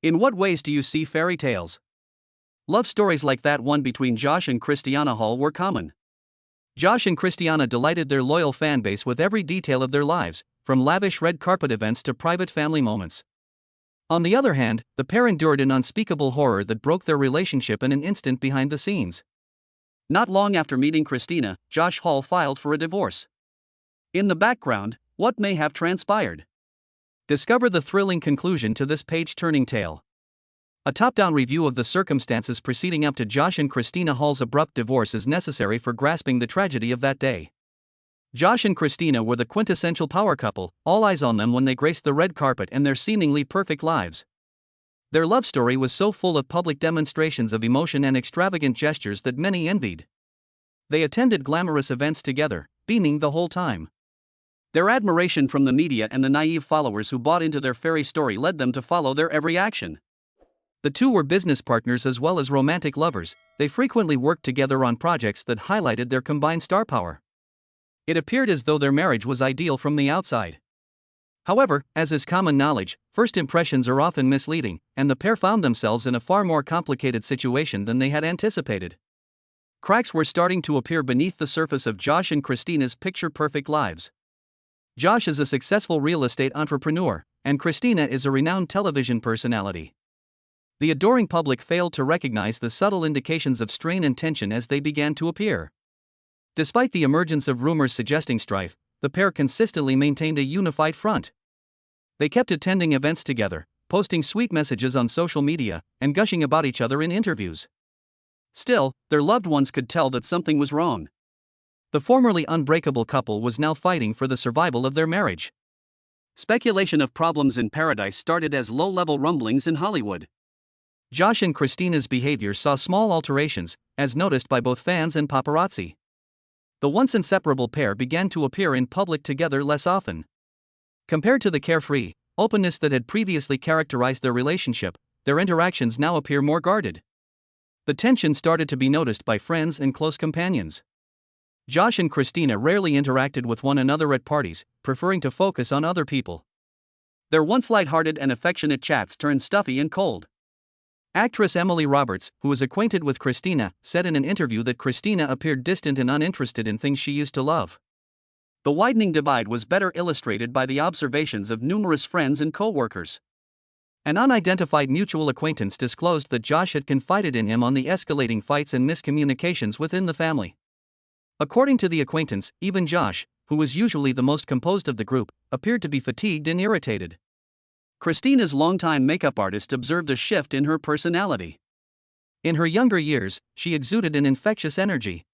In what ways do you see fairy tales? Love stories like that one between Josh and Christiana Hall were common. Josh and Christiana delighted their loyal fanbase with every detail of their lives, from lavish red carpet events to private family moments. On the other hand, the pair endured an unspeakable horror that broke their relationship in an instant behind the scenes. Not long after meeting Christina, Josh Hall filed for a divorce. In the background, what may have transpired? Discover the thrilling conclusion to this page-turning tale. A top-down review of the circumstances preceding up to Josh and Christina Hall's abrupt divorce is necessary for grasping the tragedy of that day. Josh and Christina were the quintessential power couple, all eyes on them when they graced the red carpet and their seemingly perfect lives. Their love story was so full of public demonstrations of emotion and extravagant gestures that many envied. They attended glamorous events together, beaming the whole time. Their admiration from the media and the naive followers who bought into their fairy story led them to follow their every action. The two were business partners as well as romantic lovers. They frequently worked together on projects that highlighted their combined star power. It appeared as though their marriage was ideal from the outside. However, as is common knowledge, first impressions are often misleading, and the pair found themselves in a far more complicated situation than they had anticipated. Cracks were starting to appear beneath the surface of Josh and Christina's picture-perfect lives. Josh is a successful real estate entrepreneur, and Christina is a renowned television personality. The adoring public failed to recognize the subtle indications of strain and tension as they began to appear. Despite the emergence of rumors suggesting strife, the pair consistently maintained a unified front. They kept attending events together, posting sweet messages on social media, and gushing about each other in interviews. Still, their loved ones could tell that something was wrong. The formerly unbreakable couple was now fighting for the survival of their marriage. Speculation of problems in paradise started as low-level rumblings in Hollywood. Josh and Christina's behavior saw small alterations, as noticed by both fans and paparazzi. The once inseparable pair began to appear in public together less often. Compared to the carefree openness that had previously characterized their relationship, their interactions now appear more guarded. The tension started to be noticed by friends and close companions. Josh and Christina rarely interacted with one another at parties, preferring to focus on other people. Their once lighthearted and affectionate chats turned stuffy and cold. Actress Emily Roberts, who was acquainted with Christina, said in an interview that Christina appeared distant and uninterested in things she used to love. The widening divide was better illustrated by the observations of numerous friends and co-workers. An unidentified mutual acquaintance disclosed that Josh had confided in him on the escalating fights and miscommunications within the family. According to the acquaintance, even Josh, who was usually the most composed of the group, appeared to be fatigued and irritated. Christina's longtime makeup artist observed a shift in her personality. In her younger years, she exuded an infectious energy.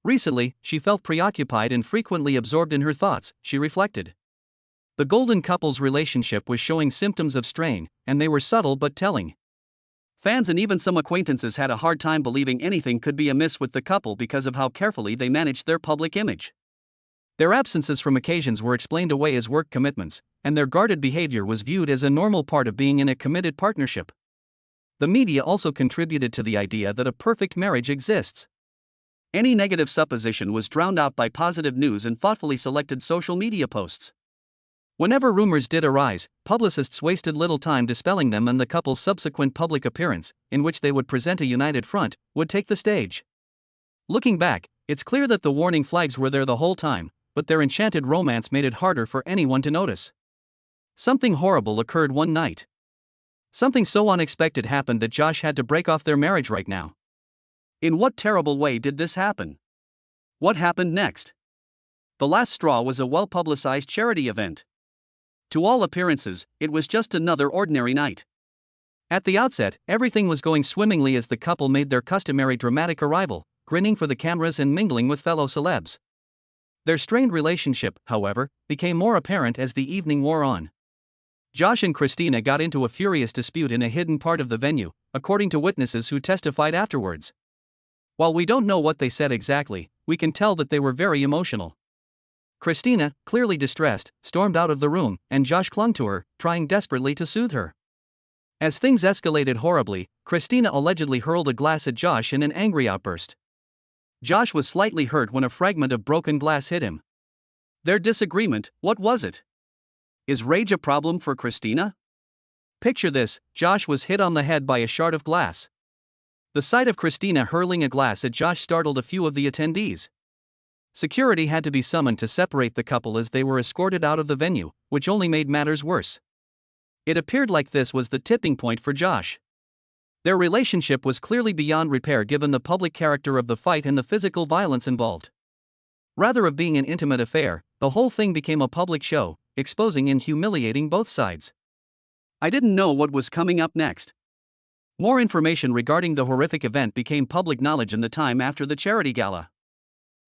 Recently, she felt preoccupied and frequently absorbed in her thoughts, she reflected. The golden couple's relationship was showing symptoms of strain, and they were subtle but telling. Fans and even some acquaintances had a hard time believing anything could be amiss with the couple because of how carefully they managed their public image. Their absences from occasions were explained away as work commitments, and their guarded behavior was viewed as a normal part of being in a committed partnership. The media also contributed to the idea that a perfect marriage exists. Any negative supposition was drowned out by positive news and thoughtfully selected social media posts. Whenever rumors did arise, publicists wasted little time dispelling them, and the couple's subsequent public appearance, in which they would present a united front, would take the stage. Looking back, it's clear that the warning flags were there the whole time, but their enchanted romance made it harder for anyone to notice. Something horrible occurred one night. Something so unexpected happened that Josh had to break off their marriage right now. In what terrible way did this happen? What happened next? The last straw was a well-publicized charity event. To all appearances, it was just another ordinary night. At the outset, everything was going swimmingly as the couple made their customary dramatic arrival, grinning for the cameras and mingling with fellow celebs. Their strained relationship, however, became more apparent as the evening wore on. Josh and Christina got into a furious dispute in a hidden part of the venue, according to witnesses who testified afterwards. While we don't know what they said exactly, we can tell that they were very emotional. Christina, clearly distressed, stormed out of the room, and Josh clung to her, trying desperately to soothe her. As things escalated horribly, Christina allegedly hurled a glass at Josh in an angry outburst. Josh was slightly hurt when a fragment of broken glass hit him. Their disagreement, what was it? Is rage a problem for Christina? Picture this: Josh was hit on the head by a shard of glass. The sight of Christina hurling a glass at Josh startled a few of the attendees. Security had to be summoned to separate the couple as they were escorted out of the venue, which only made matters worse. It appeared like this was the tipping point for Josh. Their relationship was clearly beyond repair given the public character of the fight and the physical violence involved. Rather than being an intimate affair, the whole thing became a public show, exposing and humiliating both sides. I didn't know what was coming up next. More information regarding the horrific event became public knowledge in the time after the charity gala.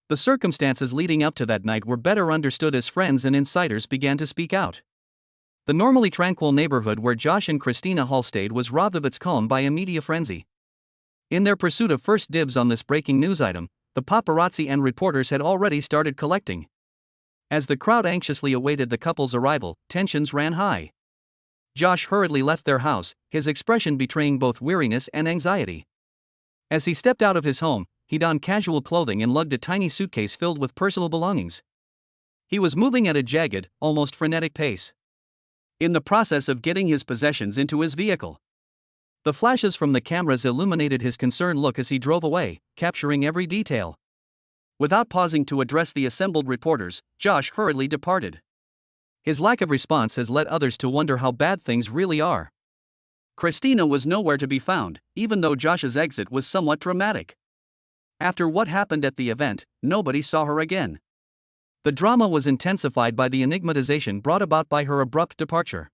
The circumstances leading up to that night were better understood as friends and insiders began to speak out. The normally tranquil neighborhood where Josh and Christina Hall stayed was robbed of its calm by a media frenzy. In their pursuit of first dibs on this breaking news item, the paparazzi and reporters had already started collecting. As the crowd anxiously awaited the couple's arrival, tensions ran high. Josh hurriedly left their house, his expression betraying both weariness and anxiety. As he stepped out of his home, he donned casual clothing and lugged a tiny suitcase filled with personal belongings. He was moving at a jagged, almost frenetic pace, in the process of getting his possessions into his vehicle. The flashes from the cameras illuminated his concerned look as he drove away, capturing every detail. Without pausing to address the assembled reporters, Josh hurriedly departed. His lack of response has led others to wonder how bad things really are. Christina was nowhere to be found, even though Josh's exit was somewhat dramatic. After what happened at the event, nobody saw her again. The drama was intensified by the enigmatization brought about by her abrupt departure.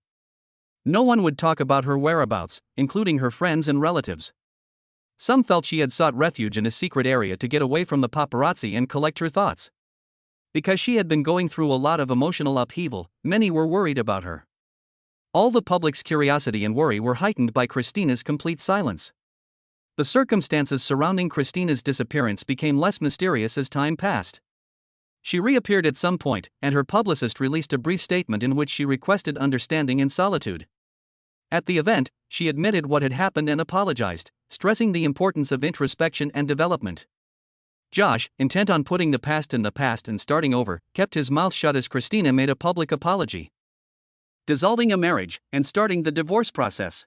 No one would talk about her whereabouts, including her friends and relatives. Some felt she had sought refuge in a secret area to get away from the paparazzi and collect her thoughts. Because she had been going through a lot of emotional upheaval, many were worried about her. All the public's curiosity and worry were heightened by Christina's complete silence. The circumstances surrounding Christina's disappearance became less mysterious as time passed. She reappeared at some point, and her publicist released a brief statement in which she requested understanding and solitude. At the event, she admitted what had happened and apologized, stressing the importance of introspection and development. Josh, intent on putting the past in the past and starting over, kept his mouth shut as Christina made a public apology, dissolving a marriage and starting the divorce process.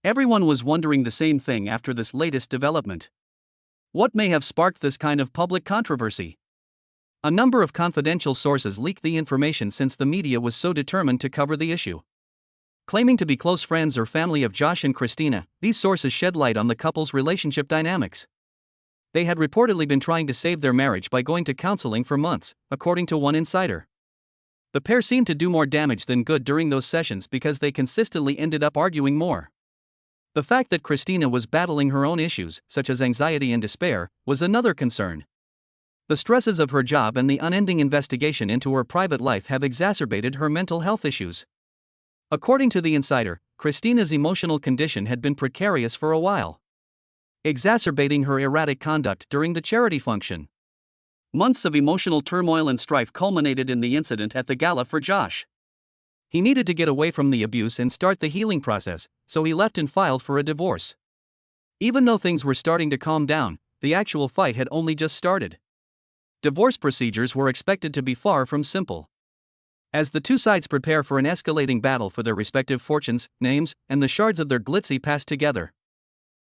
Everyone was wondering the same thing after this latest development. What may have sparked this kind of public controversy? A number of confidential sources leaked the information since the media was so determined to cover the issue. Claiming to be close friends or family of Josh and Christina, these sources shed light on the couple's relationship dynamics. They had reportedly been trying to save their marriage by going to counseling for months, according to one insider. The pair seemed to do more damage than good during those sessions because they consistently ended up arguing more. The fact that Christina was battling her own issues, such as anxiety and despair, was another concern. The stresses of her job and the unending investigation into her private life have exacerbated her mental health issues. According to the insider, Christina's emotional condition had been precarious for a while, exacerbating her erratic conduct during the charity function. Months of emotional turmoil and strife culminated in the incident at the gala for Josh. He needed to get away from the abuse and start the healing process, so he left and filed for a divorce. Even though things were starting to calm down, the actual fight had only just started. Divorce procedures were expected to be far from simple. As the two sides prepare for an escalating battle for their respective fortunes, names, and the shards of their glitzy past together.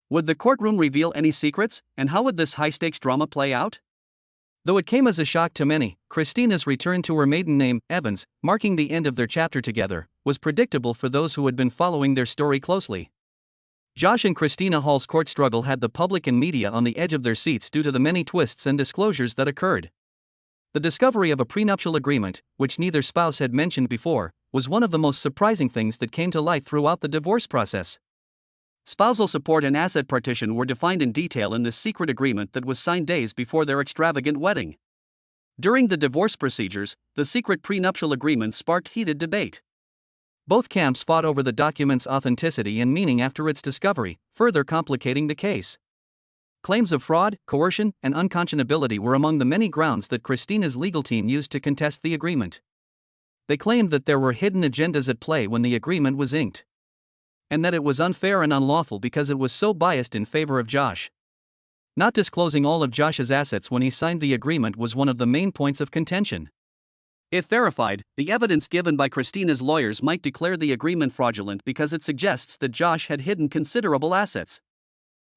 Would the courtroom reveal any secrets, and how would this high-stakes drama play out? Though it came as a shock to many, Christina's return to her maiden name, Evans, marking the end of their chapter together, was predictable for those who had been following their story closely. Josh and Christina Hall's court struggle had the public and media on the edge of their seats due to the many twists and disclosures that occurred. The discovery of a prenuptial agreement, which neither spouse had mentioned before, was one of the most surprising things that came to light throughout the divorce process. Spousal support and asset partition were defined in detail in this secret agreement that was signed days before their extravagant wedding. During the divorce procedures, the secret prenuptial agreement sparked heated debate. Both camps fought over the document's authenticity and meaning after its discovery, further complicating the case. Claims of fraud, coercion, and unconscionability were among the many grounds that Christina's legal team used to contest the agreement. They claimed that there were hidden agendas at play when the agreement was inked, and that it was unfair and unlawful because it was so biased in favor of Josh. Not disclosing all of Josh's assets when he signed the agreement was one of the main points of contention. If verified, the evidence given by Christina's lawyers might declare the agreement fraudulent because it suggests that Josh had hidden considerable assets.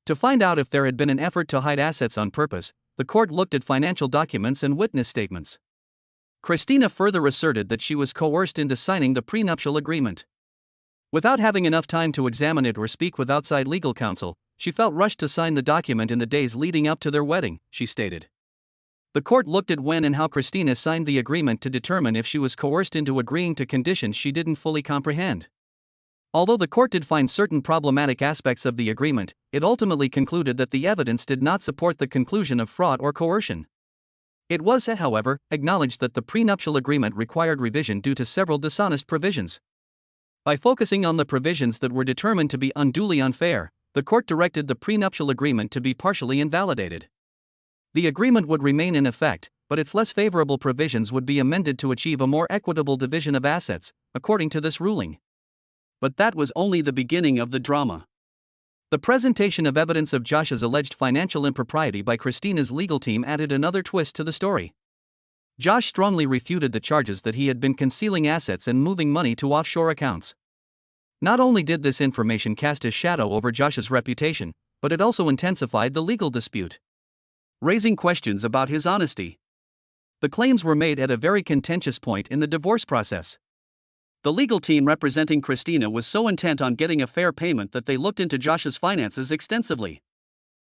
To find out if there had been an effort to hide assets on purpose, the court looked at financial documents and witness statements. Christina further asserted that she was coerced into signing the prenuptial agreement. Without having enough time to examine it or speak with outside legal counsel, she felt rushed to sign the document in the days leading up to their wedding, she stated. The court looked at when and how Christina signed the agreement to determine if she was coerced into agreeing to conditions she didn't fully comprehend. Although the court did find certain problematic aspects of the agreement, it ultimately concluded that the evidence did not support the conclusion of fraud or coercion. It was, however, acknowledged that the prenuptial agreement required revision due to several dishonest provisions. By focusing on the provisions that were determined to be unduly unfair, the court directed the prenuptial agreement to be partially invalidated. The agreement would remain in effect, but its less favorable provisions would be amended to achieve a more equitable division of assets, according to this ruling. But that was only the beginning of the drama. The presentation of evidence of Josh's alleged financial impropriety by Christina's legal team added another twist to the story. Josh strongly refuted the charges that he had been concealing assets and moving money to offshore accounts. Not only did this information cast a shadow over Josh's reputation, but it also intensified the legal dispute, raising questions about his honesty. The claims were made at a very contentious point in the divorce process. The legal team representing Christina was so intent on getting a fair payment that they looked into Josh's finances extensively.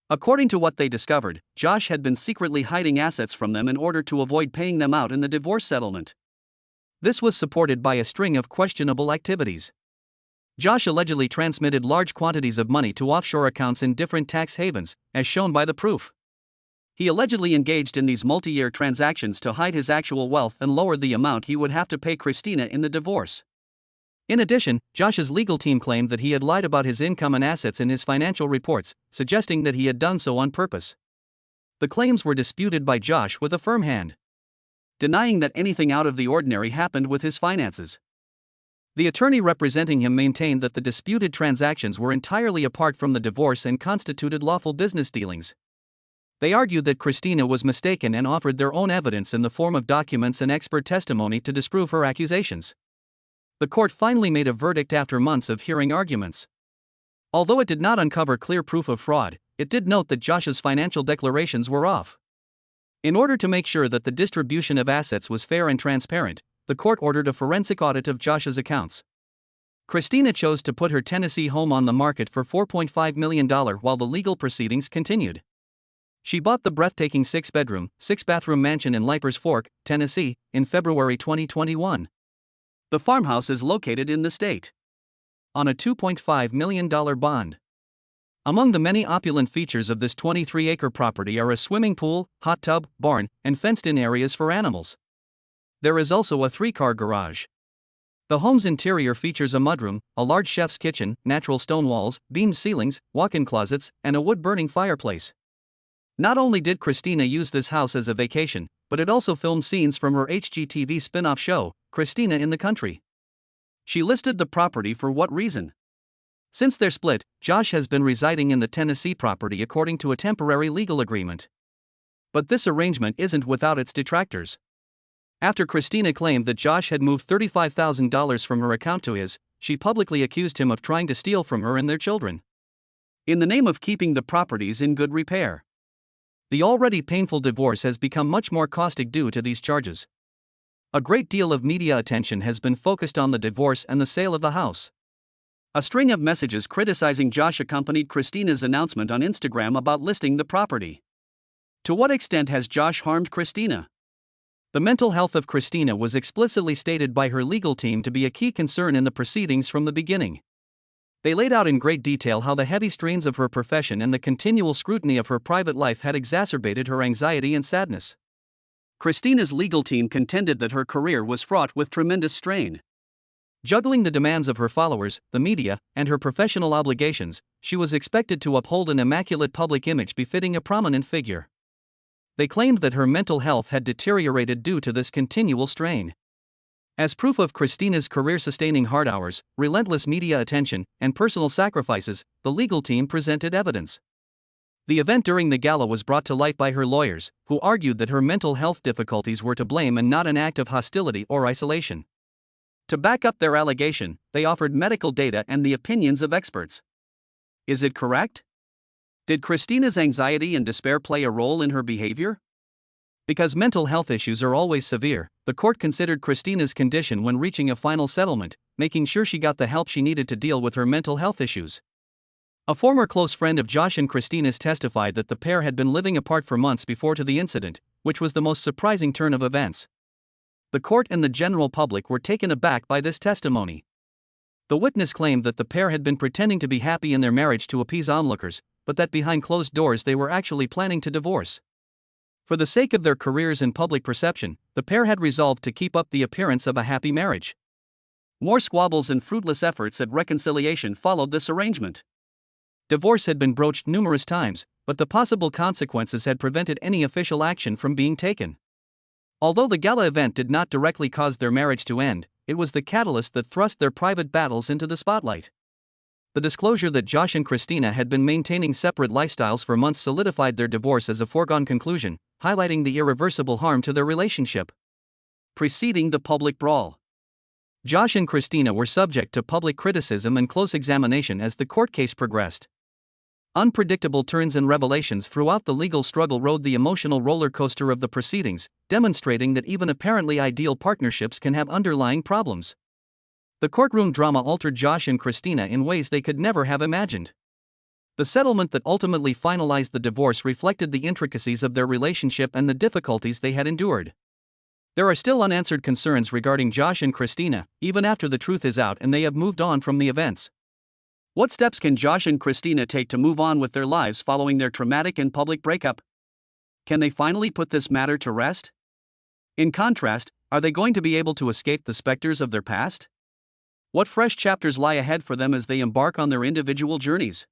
According to what they discovered, Josh had been secretly hiding assets from them in order to avoid paying them out in the divorce settlement. This was supported by a string of questionable activities. Josh allegedly transmitted large quantities of money to offshore accounts in different tax havens, as shown by the proof. He allegedly engaged in these multi-year transactions to hide his actual wealth and lower the amount he would have to pay Christina in the divorce. In addition, Josh's legal team claimed that he had lied about his income and assets in his financial reports, suggesting that he had done so on purpose. The claims were disputed by Josh with a firm hand, denying that anything out of the ordinary happened with his finances. The attorney representing him maintained that the disputed transactions were entirely apart from the divorce and constituted lawful business dealings. They argued that Christina was mistaken and offered their own evidence in the form of documents and expert testimony to disprove her accusations. The court finally made a verdict after months of hearing arguments. Although it did not uncover clear proof of fraud, it did note that Josh's financial declarations were off. In order to make sure that the distribution of assets was fair and transparent, the court ordered a forensic audit of Josh's accounts. Christina chose to put her Tennessee home on the market for $4.5 million while the legal proceedings continued. She bought the breathtaking 6-bedroom, 6-bathroom mansion in Leiper's Fork, Tennessee, in February 2021. The farmhouse is located in the state on a $2.5 million bond. Among the many opulent features of this 23-acre property are a swimming pool, hot tub, barn, and fenced-in areas for animals. There is also a 3-car garage. The home's interior features a mudroom, a large chef's kitchen, natural stone walls, beamed ceilings, walk-in closets, and a wood-burning fireplace. Not only did Christina use this house as a vacation, but it also filmed scenes from her HGTV spin-off show, Christina in the Country. She listed the property for what reason? Since their split, Josh has been residing in the Tennessee property according to a temporary legal agreement. But this arrangement isn't without its detractors. After Christina claimed that Josh had moved $35,000 from her account to his, she publicly accused him of trying to steal from her and their children, in the name of keeping the properties in good repair. The already painful divorce has become much more caustic due to these charges. A great deal of media attention has been focused on the divorce and the sale of the house. A string of messages criticizing Josh accompanied Christina's announcement on Instagram about listing the property. To what extent has Josh harmed Christina? The mental health of Christina was explicitly stated by her legal team to be a key concern in the proceedings from the beginning. They laid out in great detail how the heavy strains of her profession and the continual scrutiny of her private life had exacerbated her anxiety and sadness. Christina's legal team contended that her career was fraught with tremendous strain. Juggling the demands of her followers, the media, and her professional obligations, she was expected to uphold an immaculate public image befitting a prominent figure. They claimed that her mental health had deteriorated due to this continual strain. As proof of Christina's career-sustaining hard hours, relentless media attention, and personal sacrifices, the legal team presented evidence. The event during the gala was brought to light by her lawyers, who argued that her mental health difficulties were to blame and not an act of hostility or isolation. To back up their allegation, they offered medical data and the opinions of experts. Is it correct? Did Christina's anxiety and despair play a role in her behavior? Because mental health issues are always severe, the court considered Christina's condition when reaching a final settlement, making sure she got the help she needed to deal with her mental health issues. A former close friend of Josh and Christina's testified that the pair had been living apart for months before the incident, which was the most surprising turn of events. The court and the general public were taken aback by this testimony. The witness claimed that the pair had been pretending to be happy in their marriage to appease onlookers, but that behind closed doors they were actually planning to divorce. For the sake of their careers and public perception, the pair had resolved to keep up the appearance of a happy marriage. More squabbles and fruitless efforts at reconciliation followed this arrangement. Divorce had been broached numerous times, but the possible consequences had prevented any official action from being taken. Although the gala event did not directly cause their marriage to end, it was the catalyst that thrust their private battles into the spotlight. The disclosure that Josh and Christina had been maintaining separate lifestyles for months solidified their divorce as a foregone conclusion, highlighting the irreversible harm to their relationship. Preceding the public brawl, Josh and Christina were subject to public criticism and close examination as the court case progressed. Unpredictable turns and revelations throughout the legal struggle rode the emotional roller coaster of the proceedings, demonstrating that even apparently ideal partnerships can have underlying problems. The courtroom drama altered Josh and Christina in ways they could never have imagined. The settlement that ultimately finalized the divorce reflected the intricacies of their relationship and the difficulties they had endured. There are still unanswered concerns regarding Josh and Christina, even after the truth is out and they have moved on from the events. What steps can Josh and Christina take to move on with their lives following their traumatic and public breakup? Can they finally put this matter to rest? In contrast, are they going to be able to escape the specters of their past? What fresh chapters lie ahead for them as they embark on their individual journeys?